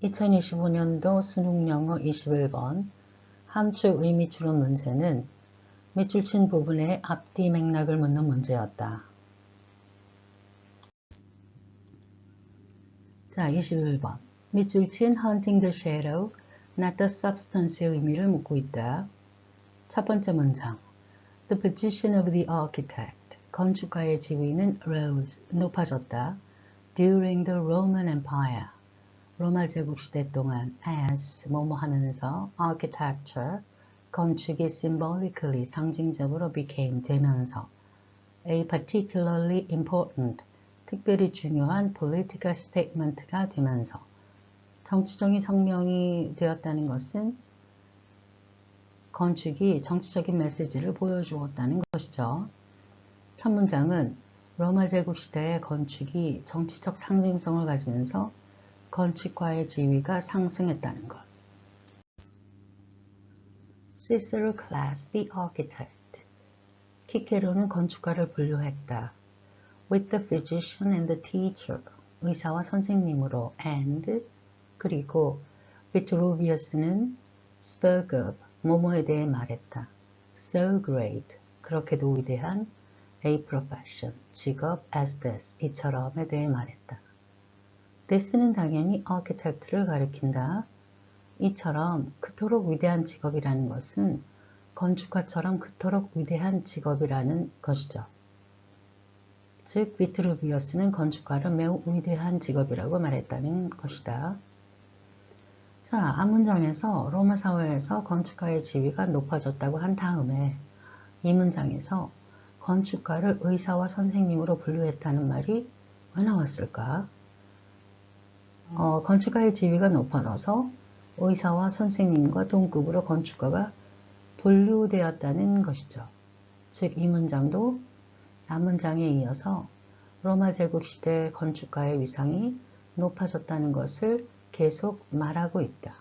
2025년도 수능영어 21번 함축 의미 추론 문제는 밑줄 친 부분의 앞뒤 맥락을 묻는 문제였다. 자, 21번. 밑줄 친 hunting the shadow, not the substance의 의미를 묻고 있다. 첫 번째 문장. The position of the architect, 건축가의 지위는 rose, 높아졌다. During the Roman Empire, 로마 제국 시대 동안 as, 뭐뭐 하면서 architecture, 건축이 symbolically, 상징적으로 became, 되면서 a particularly important, 특별히 중요한 political statement가 되면서 정치적인 성명이 되었다는 것은 건축이 정치적인 메시지를 보여주었다는 것이죠. 첫 문장은 로마 제국 시대의 건축이 정치적 상징성을 가지면서 건축가의 지위가 상승했다는 것. Cicero classed the architect. 키케로는 건축가를 분류했다. With the physician and the teacher. 의사와 선생님으로 and 그리고 Vitruvius는 spoke of 뭐뭐에 대해 말했다. So great. 그렇게도 위대한 a profession. 직업 as this. 이처럼에 대해 말했다. this는 당연히 architect를 가리킨다. 이처럼 그토록 위대한 직업이라는 것은 건축가처럼 그토록 위대한 직업이라는 것이죠. 즉 비트루비우스는 건축가를 매우 위대한 직업이라고 말했다는 것이다. 자, 앞문장에서 로마 사회에서 건축가의 지위가 높아졌다고 한 다음에 이 문장에서 건축가를 의사와 선생님으로 분류했다는 말이 왜 나왔을까? 건축가의 지위가 높아져서 의사와 선생님과 동급으로 건축가가 분류되었다는 것이죠. 즉, 이 문장도 앞문장에 이어서 로마 제국 시대 건축가의 위상이 높아졌다는 것을 계속 말하고 있다.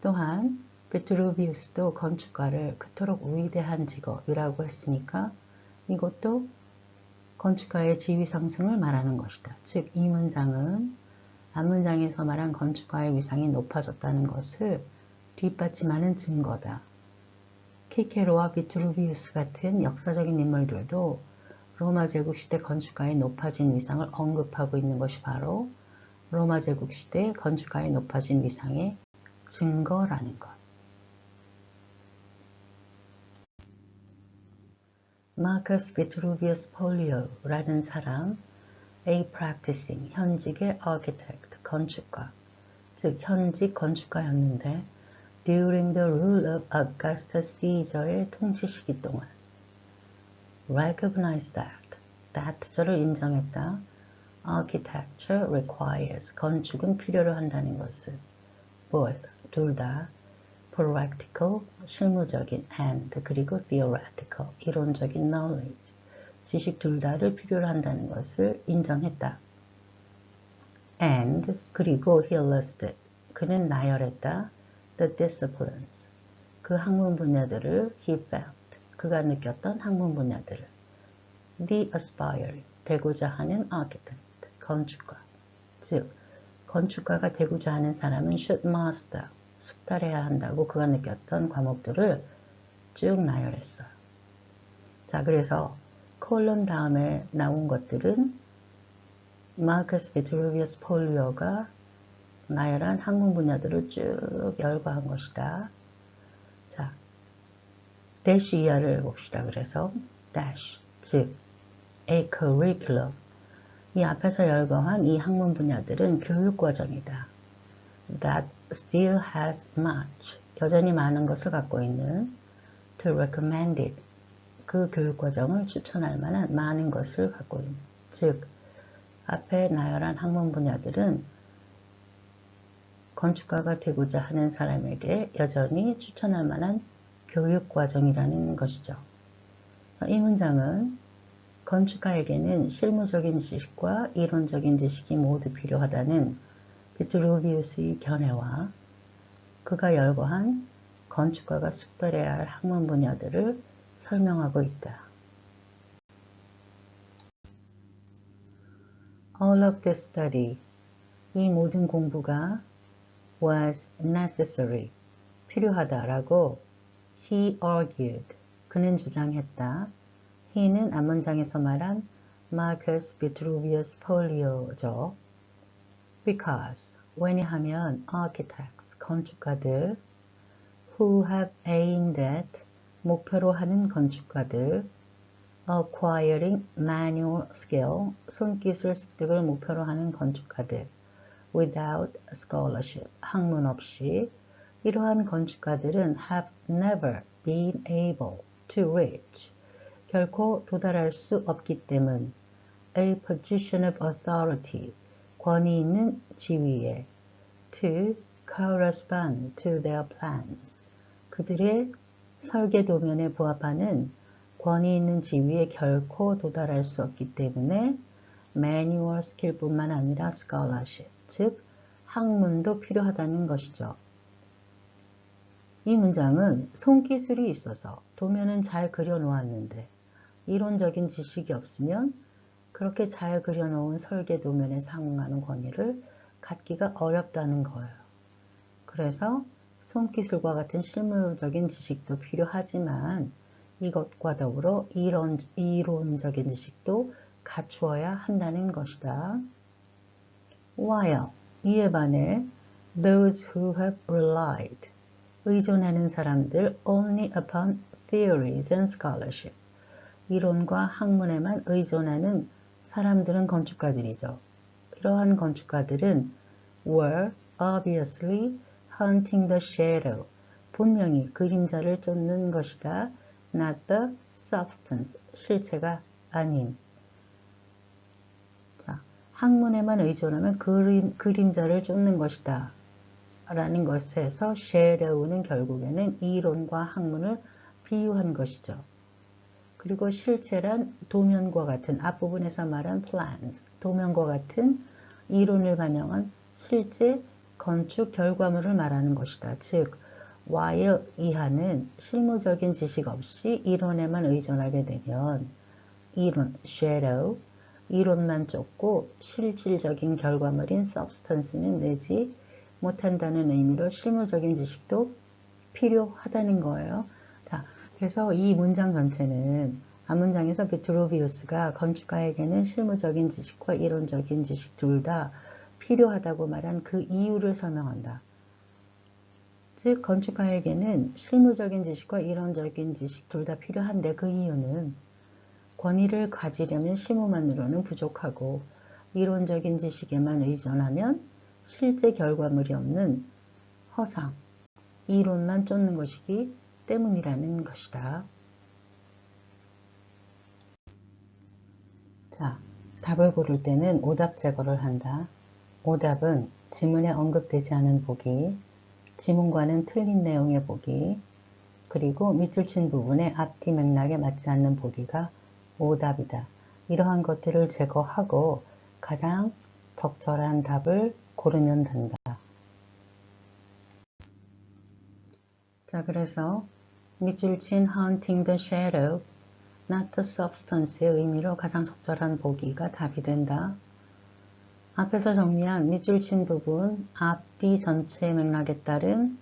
또한 비트루비우스도 건축가를 그토록 위대한 직업이라고 했으니까 이것도 건축가의 지위 상승을 말하는 것이다. 즉, 이 문장은 앞문장에서 말한 건축가의 위상이 높아졌다는 것을 뒷받침하는 증거다. 키케로와 비트루비우스 같은 역사적인 인물들도 로마 제국 시대 건축가의 높아진 위상을 언급하고 있는 것이 바로 로마 제국 시대 건축가의 높아진 위상의 증거라는 것. 마커스 비트루비우스 폴리오라는 사람, a practicing, 현직의 architect, 건축가, 즉 현직 건축가였는데 during the rule of Augustus Caesar의 통치 시기 동안 recognize that절을 인정했다. Architecture requires, 건축은 필요로 한다는 것을 both, 둘 다 practical, 실무적인 and 그리고 theoretical, 이론적인 knowledge, 지식 둘 다를 필요로 한다는 것을 인정했다. And 그리고 he listed, 그는 나열했다. The disciplines, 그 학문 분야들을 he felt, 그가 느꼈던 학문 분야들을 the aspire, 되고자 하는 architect, 건축가, 즉 건축가가 되고자 하는 사람은 should master, 숙달해야 한다고 그가 느꼈던 과목들을 쭉 나열했어요. 자, 그래서 콜론 다음에 나온 것들은 마커스 비트루비우스 폴리오가 나열한 학문 분야들을 쭉 열거한 것이다. 자, dash 이하를 봅시다. 그래서 dash, 즉 a curriculum, 이 앞에서 열거한 이 학문 분야들은 교육과정이다. That still has much, 여전히 많은 것을 갖고 있는 to recommend it, 그 교육과정을 추천할 만한 많은 것을 갖고 있는, 즉 앞에 나열한 학문 분야들은 건축가가 되고자 하는 사람에게 여전히 추천할 만한 교육과정이라는 것이죠. 이 문장은 건축가에게는 실무적인 지식과 이론적인 지식이 모두 필요하다는 비트루비우스의 견해와 그가 열거한 건축가가 숙달해야 할 학문 분야들을 설명하고 있다. All of this study, 이 모든 공부가 was necessary. 필요하다라고 he argued. 그는 주장했다. he는 앞문장에서 말한 Marcus Vitruvius Polio죠. Because 왜냐하면 architects 건축가들 who have aimed at 목표로 하는 건축가들 acquiring manual skill 손기술 습득을 목표로 하는 건축가들 without scholarship 학문 없이 이러한 건축가들은 have never been able to reach 결코 도달할 수 없기 때문 a position of authority 권위 있는 지위에 to correspond to their plans 그들의 설계 도면에 부합하는 권위 있는 지위에 결코 도달할 수 없기 때문에 manual skill뿐만 아니라 scholarship, 즉 학문도 필요하다는 것이죠. 이 문장은 손기술이 있어서 도면은 잘 그려놓았는데 이론적인 지식이 없으면 그렇게 잘 그려놓은 설계 도면에 상응하는 권위를 갖기가 어렵다는 거예요. 그래서 손기술과 같은 실무적인 지식도 필요하지만 이것과 더불어 이론적인 지식도 갖추어야 한다는 것이다. While 이에 반해 those who have relied 의존하는 사람들 only upon theories and scholarship 이론과 학문에만 의존하는 사람들은 건축가들이죠. 이러한 건축가들은 were obviously hunting the shadow 분명히 그림자를 쫓는 것이다. not the substance 실체가 아닌 자, 학문에만 의존하면 그림자를 쫓는 것이다. 라는 것에서 shadow는 결국에는 이론과 학문을 비유한 것이죠. 그리고 실체란 도면과 같은 앞부분에서 말한 plans, 도면과 같은 이론을 반영한 실제 건축 결과물을 말하는 것이다. 즉, while 이하는 실무적인 지식 없이 이론에만 의존하게 되면 이론, shadow, 이론만 쫓고 실질적인 결과물인 substance는 내지 못한다는 의미로 실무적인 지식도 필요하다는 거예요. 자, 그래서 이 문장 전체는 앞문장에서 비트루비우스가 건축가에게는 실무적인 지식과 이론적인 지식 둘 다 필요하다고 말한 그 이유를 설명한다. 즉 건축가에게는 실무적인 지식과 이론적인 지식 둘 다 필요한데 그 이유는 권위를 가지려면 실무만으로는 부족하고 이론적인 지식에만 의존하면 실제 결과물이 없는 허상, 이론만 쫓는 것이기 때문이라는 것이다. 자, 답을 고를 때는 오답 제거를 한다. 오답은 지문에 언급되지 않은 보기, 지문과는 틀린 내용의 보기, 그리고 밑줄 친 부분에 앞뒤 맥락에 맞지 않는 보기가 오답이다. 이러한 것들을 제거하고 가장 적절한 답을 고르면 된다. 자, 그래서 밑줄 친 hunting the shadow, not the substance의 의미로 가장 적절한 보기가 답이 된다. 앞에서 정리한 밑줄 친 부분, 앞뒤 전체의 맥락에 따른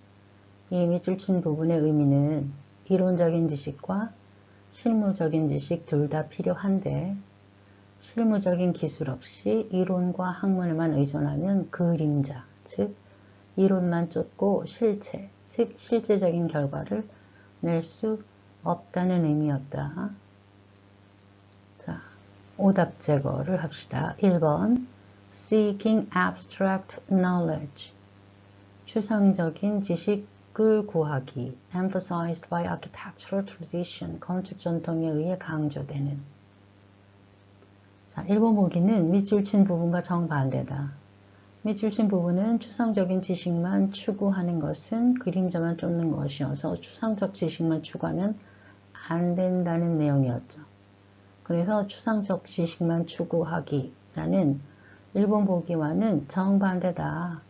이 밑줄 친 부분의 의미는 이론적인 지식과 실무적인 지식 둘 다 필요한데 실무적인 기술 없이 이론과 학문에만 의존하면 그림자, 즉 이론만 쫓고 실체, 즉 실제적인 결과를 낼 수 없다는 의미였다. 자, 오답 제거를 합시다. 1번 Seeking abstract knowledge 추상적인 지식을 구하기 emphasized by architectural tradition 건축 전통에 의해 강조되는 자, 1번 보기는 밑줄 친 부분과 정반대다. 밑줄 친 부분은 추상적인 지식만 추구하는 것은 그림자만 쫓는 것이어서 추상적 지식만 추구하면 안 된다는 내용이었죠. 그래서 추상적 지식만 추구하기라는 1번 보기와는 정반대다.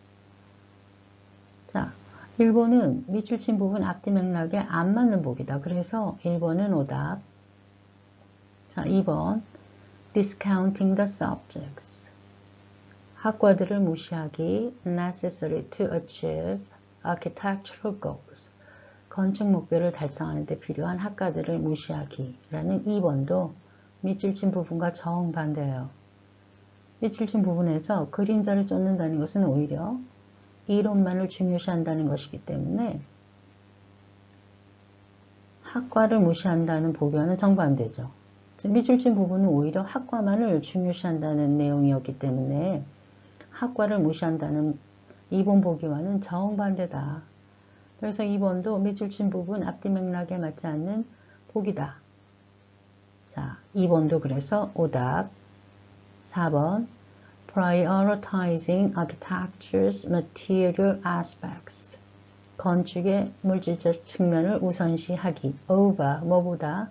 자, 1번은 밑줄 친 부분 앞뒤 맥락에 안 맞는 보기다. 그래서 1번은 오답. 자, 2번 Discounting the subjects 학과들을 무시하기, necessary to achieve architectural goals. 건축 목표를 달성하는 데 필요한 학과들을 무시하기라는 2번도 밑줄친 부분과 정반대예요. 밑줄친 부분에서 그림자를 쫓는다는 것은 오히려 이론만을 중요시한다는 것이기 때문에 학과를 무시한다는 보기와는 정반대죠. 즉 밑줄친 부분은 오히려 학과만을 중요시한다는 내용이었기 때문에 학과를 무시한다는 2번 보기와는 정반대다. 그래서 2번도 밑줄친 부분 앞뒤 맥락에 맞지 않는 보기다. 자, 2번도 그래서 오답. 4번 prioritizing architecture's material aspects. 건축의 물질적 측면을 우선시하기. over 뭐보다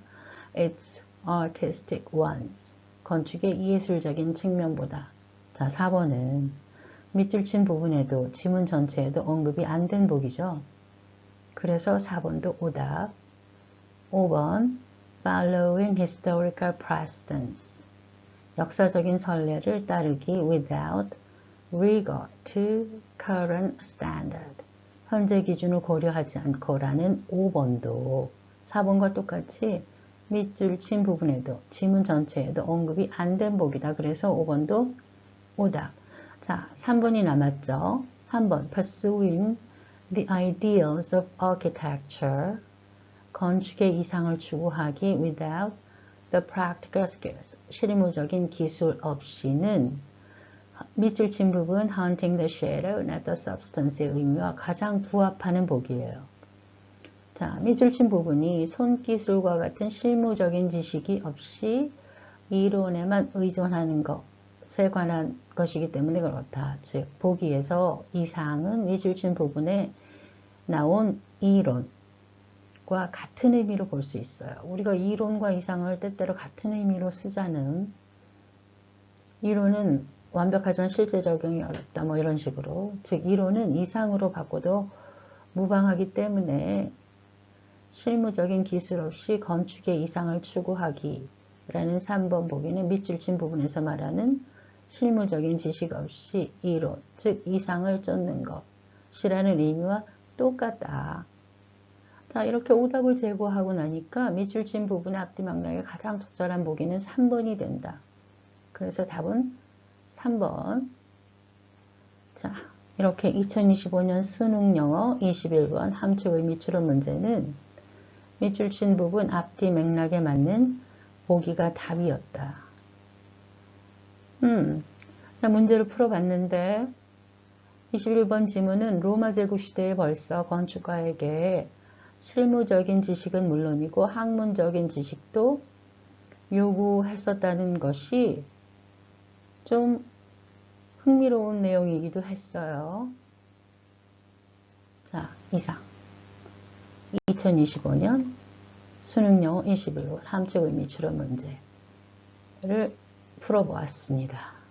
its artistic ones. 건축의 예술적인 측면보다. 자, 4번은 밑줄친 부분에도 지문 전체에도 언급이 안 된 복이죠. 그래서 4번도 오답. 5번 following historical precedents. 역사적인 선례를 따르기 without regard to current standard. 현재 기준을 고려하지 않고라는 5번도 4번과 똑같이 밑줄 친 부분에도 지문 전체에도 언급이 안 된 복이다. 그래서 5번도 오답. 자, 3번이 남았죠. 3번 pursuing the ideals of architecture. 건축의 이상을 추구하기 without the practical skills. 실무적인 기술 없이는 밑줄 친 부분 hunting the shadow, not the substance의 의미와 가장 부합하는 복이에요. 자, 밑줄 친 부분이 손기술과 같은 실무적인 지식이 없이 이론에만 의존하는 것에 관한 것이기 때문에 그렇다. 즉, 보기에서 이상은 밑줄 친 부분에 나온 이론과 같은 의미로 볼 수 있어요. 우리가 이론과 이상을 때때로 같은 의미로 쓰자는, 이론은 완벽하지만 실제 적용이 어렵다 뭐 이런 식으로, 즉 이론은 이상으로 바꿔도 무방하기 때문에 실무적인 기술 없이 건축의 이상을 추구하기 라는 3번 보기는 밑줄 친 부분에서 말하는 실무적인 지식 없이 이론, 즉 이상을 쫓는 것이라는 의미와 똑같다. 자, 이렇게 오답을 제거하고 나니까 밑줄 친 부분의 앞뒤 맥락에 가장 적절한 보기는 3번이 된다. 그래서 답은 3번. 자, 이렇게 2025년 수능영어 21번 함축의미 추론 문제는 밑줄 친 부분 앞뒤 맥락에 맞는 보기가 답이었다. 자, 문제를 풀어봤는데 21번 지문은 로마 제국 시대에 벌써 건축가에게 실무적인 지식은 물론이고 학문적인 지식도 요구했었다는 것이 좀 흥미로운 내용이기도 했어요. 자, 이상 2025년 수능영어 21번 함축의미 추론 문제를 풀어보았습니다.